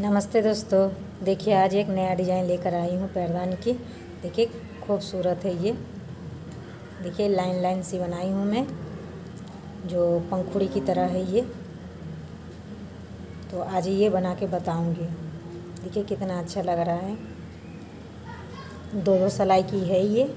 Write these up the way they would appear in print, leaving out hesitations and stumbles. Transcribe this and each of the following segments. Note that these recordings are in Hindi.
नमस्ते दोस्तों, देखिए आज एक नया डिज़ाइन लेकर आई हूँ पैरदान की। देखिए खूबसूरत है ये। देखिए लाइन लाइन सी बनाई हूँ मैं, जो पंखुड़ी की तरह है ये। तो आज ये बना के बताऊँगी। देखिए कितना अच्छा लग रहा है। दो सिलाई की है ये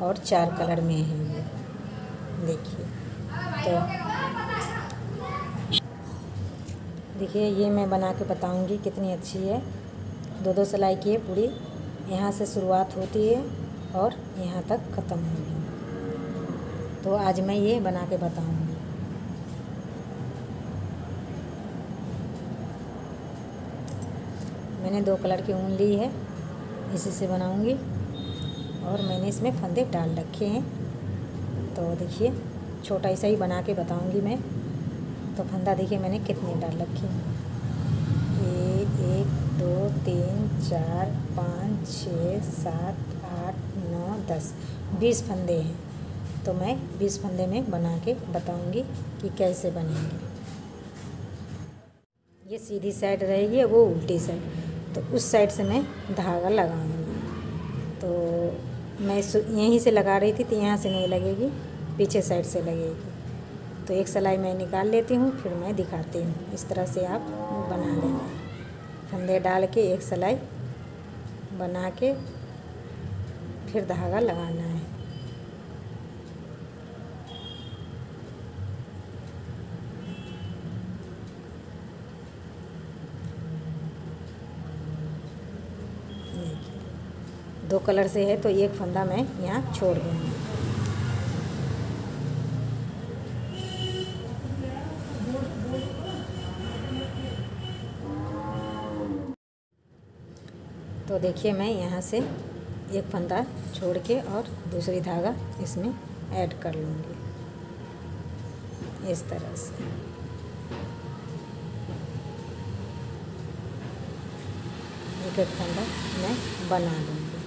और 4 कलर में है ये। देखिए देखिए ये मैं बना के बताऊंगी कितनी अच्छी है। दो सिलाई की है पूरी, यहाँ से शुरुआत होती है और यहाँ तक ख़त्म होगी। तो आज मैं ये बना के बताऊंगी। मैंने 2 कलर की ऊन ली है, इसी से बनाऊंगी। और मैंने इसमें फंदे डाल रखे हैं। तो देखिए छोटा सा ही बना के बताऊंगी मैं। तो फंदा देखिए मैंने कितने डाल रखे हैं। 1 2 3 4 5 6 7 8 9 10 20 फंदे हैं। तो मैं 20 फंदे में बना के बताऊंगी कि कैसे बनेंगे। ये सीधी साइड रहेगी, वो उल्टी साइड। तो उस साइड से मैं धागा लगाऊंगी। तो मैं यहीं से लगा रही थी, तो यहाँ से नहीं लगेगी, पीछे साइड से लगेगी। तो एक सिलाई मैं निकाल लेती हूँ, फिर मैं दिखाती हूँ। इस तरह से आप बना लेना। फंदे डाल के एक सिलाई बना के फिर धागा लगाना है। देखिए 2 कलर से है तो एक फंदा मैं यहाँ छोड़ दूँगी। तो देखिए मैं यहाँ से एक फंदा छोड़ के और दूसरी धागा इसमें ऐड कर लूँगी इस तरह से। एक फंदा मैं बना लूँगी।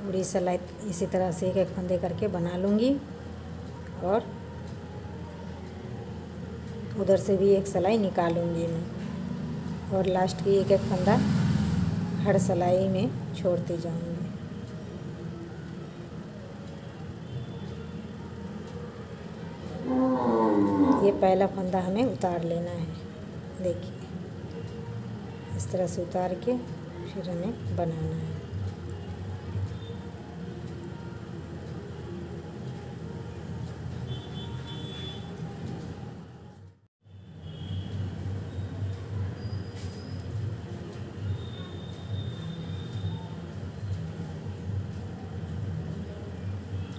पूरी सिलाई इसी तरह से एक फंदे करके बना लूँगी और उधर से भी एक सिलाई निकालूंगी मैं। और लास्ट की एक फंदा हर सिलाई में छोड़ती जाऊंगी। ये पहला फंदा हमें उतार लेना है। देखिए इस तरह से उतार के फिर हमें बनाना है।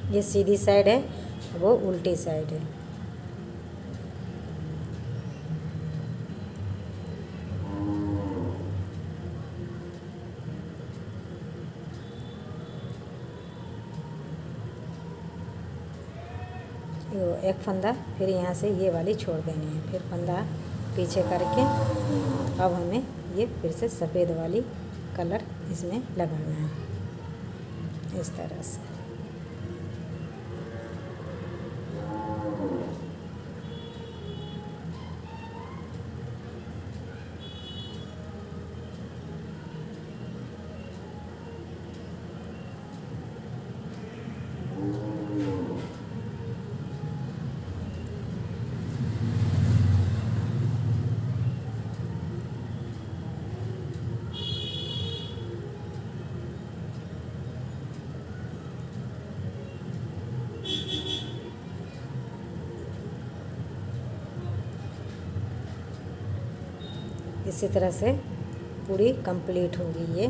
ये सीधी साइड है, वो उल्टी साइड है। एक फंदा फिर यहाँ से ये वाली छोड़ देनी है, फिर फंदा पीछे करके अब हमें ये फिर से सफ़ेद वाली कलर इसमें लगाना है इस तरह से। इसी तरह से पूरी कंप्लीट होगी ये।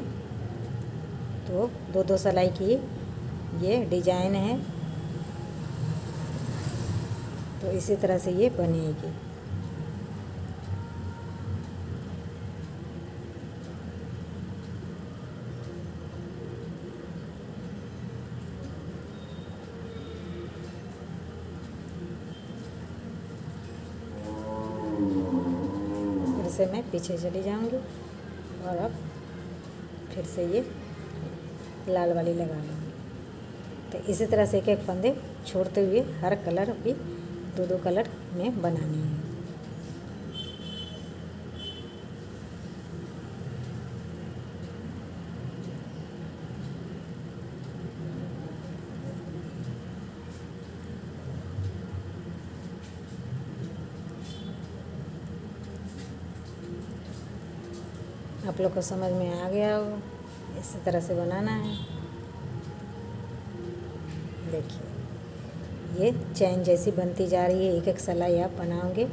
तो दो सिलाई की ये डिजाइन है। तो इसी तरह से ये बनेगी। से मैं पीछे चली जाऊंगी और अब फिर से ये लाल वाली लगा लूँगी। तो इसी तरह से एक एक फंदे छोड़ते हुए हर कलर भी 2-2 कलर में बनानी है। आप लोग को समझ में आ गया हो, इसी तरह से बनाना है। देखिए ये चैन जैसी बनती जा रही है, एक एक सिलाई आप बनाओगे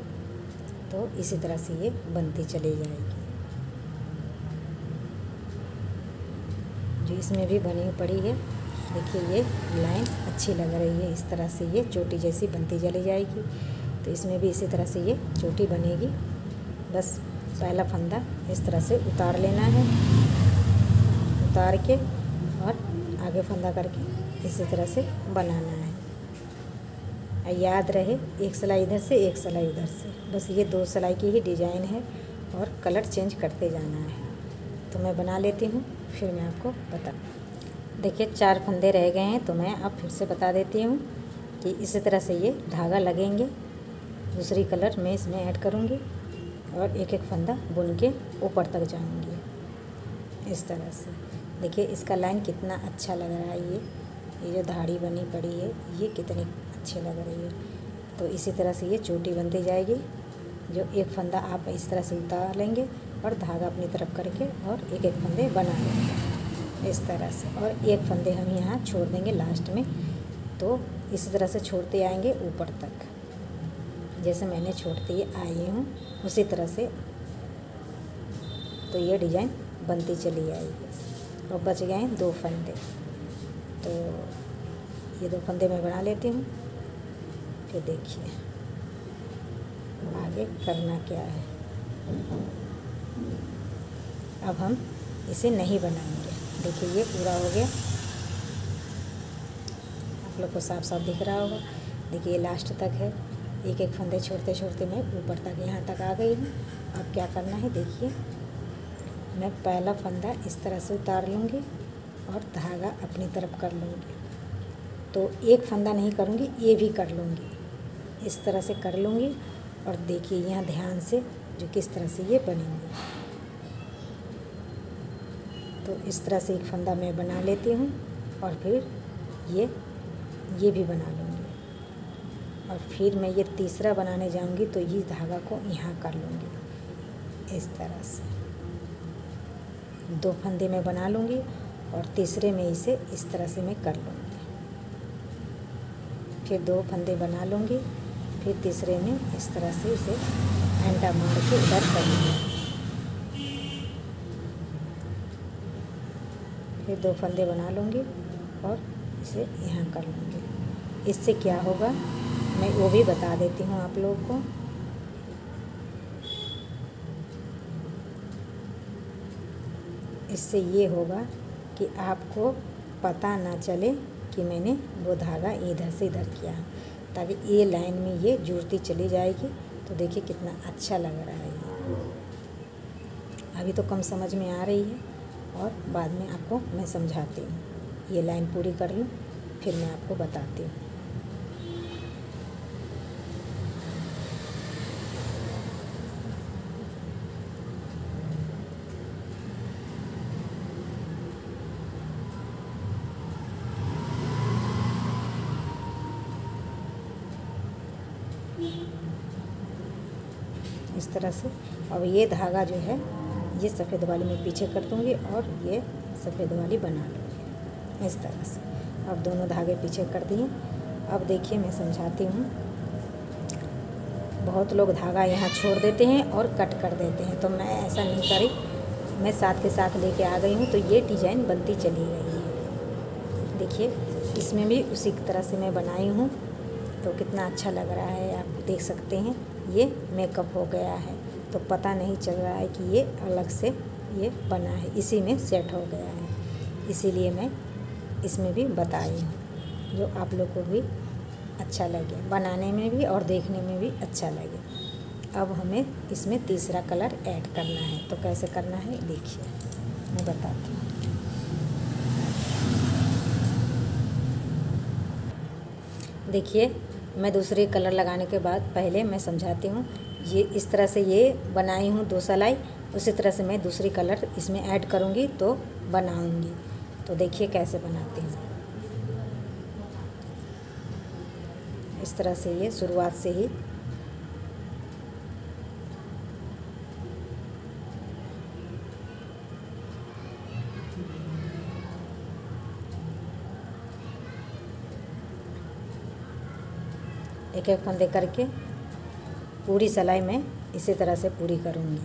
तो इसी तरह से ये बनती चली जाएगी। जो इसमें भी बनी पड़ी है, देखिए ये लाइन अच्छी लग रही है। इस तरह से ये चोटी जैसी बनती चली जाएगी। तो इसमें भी इसी तरह से ये चोटी बनेगी। बस पहला फंदा इस तरह से उतार लेना है, उतार के और आगे फंदा करके इसी तरह से बनाना है। याद रहे एक सिलाई इधर से एक सिलाई उधर से, बस ये 2 सिलाई की ही डिज़ाइन है और कलर चेंज करते जाना है। तो मैं बना लेती हूँ, फिर मैं आपको बता। देखिए 4 फंदे रह गए हैं, तो मैं अब फिर से बता देती हूँ कि इसी तरह से ये धागा लगेंगे। दूसरी कलर मैं इसमें ऐड करूँगी और एक एक फंदा बुन के ऊपर तक जाऊंगी इस तरह से। देखिए इसका लाइन कितना अच्छा लग रहा है। ये जो धाड़ी बनी पड़ी है ये कितनी अच्छी लग रही है। तो इसी तरह से ये चोटी बनती जाएगी। जो एक फंदा आप इस तरह से उतार लेंगे और धागा अपनी तरफ करके और एक एक फंदे बना लेंगे इस तरह से। और एक फंदे हम यहाँ छोड़ देंगे लास्ट में। तो इसी तरह से छोड़ते आएंगे ऊपर तक, जैसे मैंने छोड़ती आई हूँ उसी तरह से। तो ये डिज़ाइन बनती चली आएगी। और बच गए हैं 2 फंदे, तो ये 2 फंदे मैं बना लेती हूँ। फिर देखिए आगे करना क्या है। अब हम इसे नहीं बनाएंगे। देखिए ये पूरा हो गया, आप लोग को साफ साफ दिख रहा होगा। देखिए ये लास्ट तक है। एक एक फंदे छोड़ते छोड़ते मैं ऊपर तक यहाँ तक आ गई हूँ। अब क्या करना है, देखिए मैं पहला फंदा इस तरह से उतार लूँगी और धागा अपनी तरफ कर लूँगी। तो एक फंदा नहीं करूँगी, ये भी कर लूँगी, इस तरह से कर लूँगी। और देखिए यहाँ ध्यान से जो किस तरह से ये बनेंगे। तो इस तरह से एक फंदा मैं बना लेती हूँ और फिर ये भी बना लूँगी। और फिर मैं ये तीसरा बनाने जाऊंगी तो ये धागा को यहाँ कर लूँगी इस तरह से। 2 फंदे मैं बना लूँगी और तीसरे में इसे इस तरह से मैं कर लूँगी। फिर 2 फंदे बना लूँगी, फिर तीसरे में इस तरह से इसे एंटा मार के इधर कर लूँगी। फिर 2 फंदे बना लूँगी और इसे यहाँ कर लूँगी। इससे क्या होगा मैं वो भी बता देती हूँ आप लोगों को। इससे ये होगा कि आपको पता ना चले कि मैंने वो धागा इधर से इधर किया, ताकि ये लाइन में ये जुड़ती चली जाएगी। तो देखिए कितना अच्छा लग रहा है ये। अभी तो कम समझ में आ रही है और बाद में आपको मैं समझाती हूँ। ये लाइन पूरी कर लूँ फिर मैं आपको बताती हूँ। इस तरह से। अब ये धागा जो है ये सफ़ेद वाली मैं पीछे कर दूँगी और ये सफ़ेद वाली बना लूँगी इस तरह से। अब दोनों धागे पीछे कर दिए। अब देखिए मैं समझाती हूँ। बहुत लोग धागा यहाँ छोड़ देते हैं और कट कर देते हैं, तो मैं ऐसा नहीं करी। मैं साथ के साथ लेके आ गई हूँ, तो ये डिज़ाइन बनती चली गई है। देखिए इसमें भी उसी तरह से मैं बनाई हूँ, तो कितना अच्छा लग रहा है। आप देख सकते हैं ये मेकअप हो गया है, तो पता नहीं चल रहा है कि ये अलग से ये बना है, इसी में सेट हो गया है। इसीलिए मैं इसमें भी बताई हूँ, जो आप लोग को भी अच्छा लगे, बनाने में भी और देखने में भी अच्छा लगे। अब हमें इसमें तीसरा कलर ऐड करना है। तो कैसे करना है देखिए, मैं बताती हूँ। देखिए, मैं दूसरे कलर लगाने के बाद पहले मैं समझाती हूँ। ये इस तरह से ये बनाई हूँ 2 सिलाई, उसी तरह से मैं दूसरी कलर इसमें ऐड करूँगी तो बनाऊँगी। तो देखिए कैसे बनाती हूँ। इस तरह से ये शुरुआत से ही एक एक फंदे करके पूरी सिलाई में इसी तरह से पूरी करूँगी।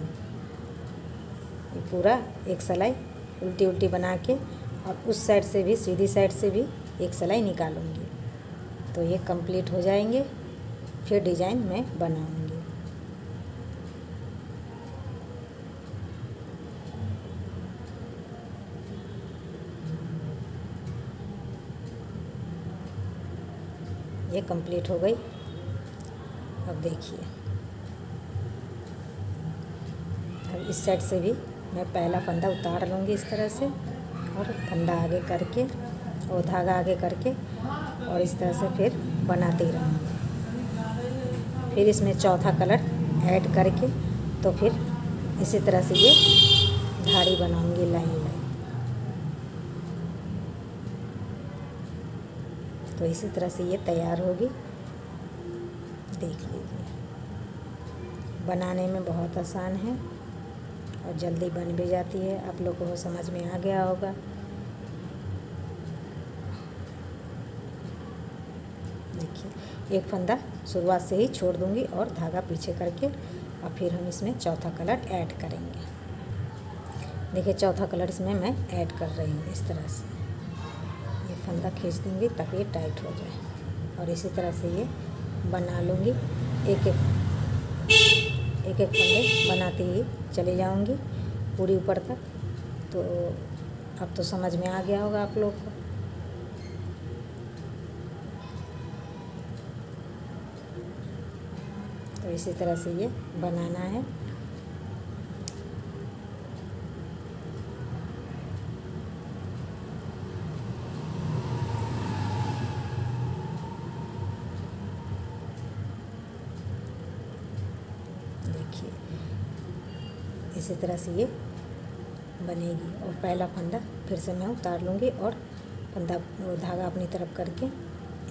ये पूरा एक सिलाई उल्टी उल्टी बना के और उस साइड से भी, सीधी साइड से भी एक सिलाई निकालूंगी। तो ये कंप्लीट हो जाएंगे, फिर डिजाइन मैं बनाऊंगी। ये कंप्लीट हो गई। अब देखिए, अब इस साइड से भी मैं पहला फंदा उतार लूँगी इस तरह से, और फंदा आगे करके और धागा आगे करके और इस तरह से फिर बनाते ही रहूँगी। फिर इसमें चौथा कलर ऐड करके तो फिर इसी तरह से ये धारी बनाऊँगी लाइन लाइन। तो इसी तरह से ये तैयार होगी। देख लीजिए, बनाने में बहुत आसान है और जल्दी बन भी जाती है। आप लोगों को समझ में आ गया होगा। देखिए, एक फंदा शुरुआत से ही छोड़ दूंगी और धागा पीछे करके और फिर हम इसमें चौथा कलर ऐड करेंगे। देखिए, चौथा कलर इसमें मैं ऐड कर रही हूँ। इस तरह से ये फंदा खींच दूँगी ताकि ये टाइट हो जाए और इसी तरह से ये बना लूँगी। एक एक फंदे बनाती ही चली जाऊँगी पूरी ऊपर तक। तो अब तो समझ में आ गया होगा आप लोग को। तो इसी तरह से ये बनाना है। देखिए, इसी तरह से ये बनेगी और पहला फंदा फिर से मैं उतार लूँगी और फंदा धागा अपनी तरफ करके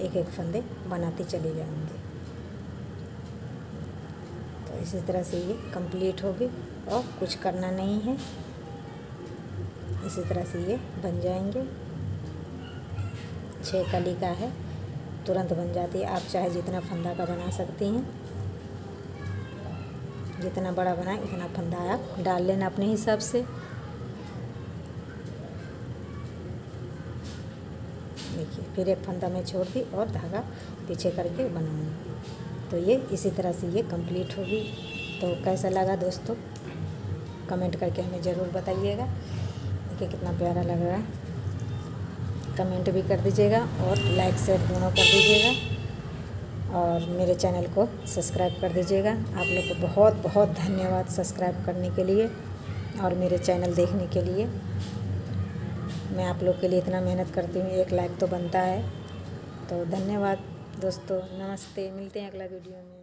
एक एक फंदे बनाती चली जाऊँगी। तो इसी तरह से ये कंप्लीट होगी और कुछ करना नहीं है। इसी तरह से ये बन जाएंगे। 6 कली का है, तुरंत बन जाती है। आप चाहे जितना फंदा का बना सकती हैं, जितना बड़ा बनाए उतना फंदा आप डाल लेना अपने हिसाब से। देखिए, फिर एक फंदा मैं छोड़ दी और धागा पीछे करके बनाऊंगी। तो ये इसी तरह से ये कंप्लीट होगी। तो कैसा लगा दोस्तों, कमेंट करके हमें ज़रूर बताइएगा। देखिए कितना प्यारा लग रहा है। कमेंट भी कर दीजिएगा और लाइक शेयर दोनों कर दीजिएगा और मेरे चैनल को सब्सक्राइब कर दीजिएगा। आप लोग को बहुत बहुत धन्यवाद सब्सक्राइब करने के लिए और मेरे चैनल देखने के लिए। मैं आप लोग के लिए इतना मेहनत करती हूँ, एक लाइक तो बनता है। तो धन्यवाद दोस्तों, नमस्ते। मिलते हैं अगला वीडियो में।